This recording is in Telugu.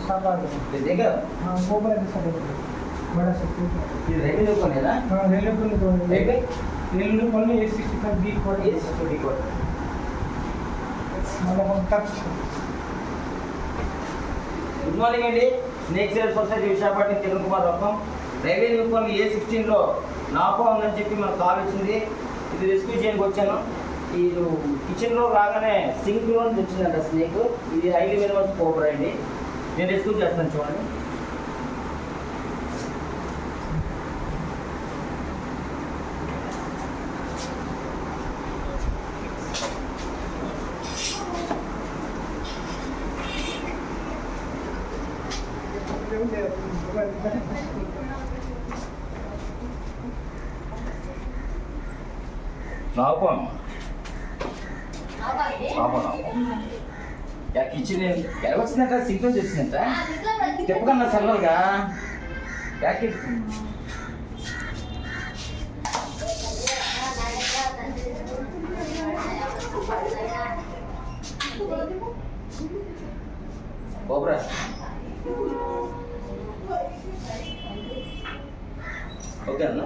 देखा ऊपर ऐसा बड़ा सकते ये रेवेन्यू कौन है ना हाँ रेलवे को रेलवे को A65 B code A60 code मतलब टच గుడ్ మార్నింగ్ అండి snake sale society Visakhapatnam Kiran Kumar రకం రెవెన్యూ పన్ను A16 లో నాపో ఉందని చెప్పి మనకు కాల్ వచ్చింది. ఇది రెస్క్యూ చేయడానికి వచ్చాను. ఇది కిచెన్ లో రాగానే సింక్ లో వచ్చిందంట స్నేక్. ఇది హైలీ వెనమస్ కోబ్రా అండి. నేను రెస్క్యూ చేస్తాను చూడండి. నాపం కిచెన్ ఎలా వచ్చిందంట సింక్ నుంచి వచ్చిందంట చెప్పకన్నా సరళగా ప్యాకెట్ కోబ్రా ఓకే అన్న.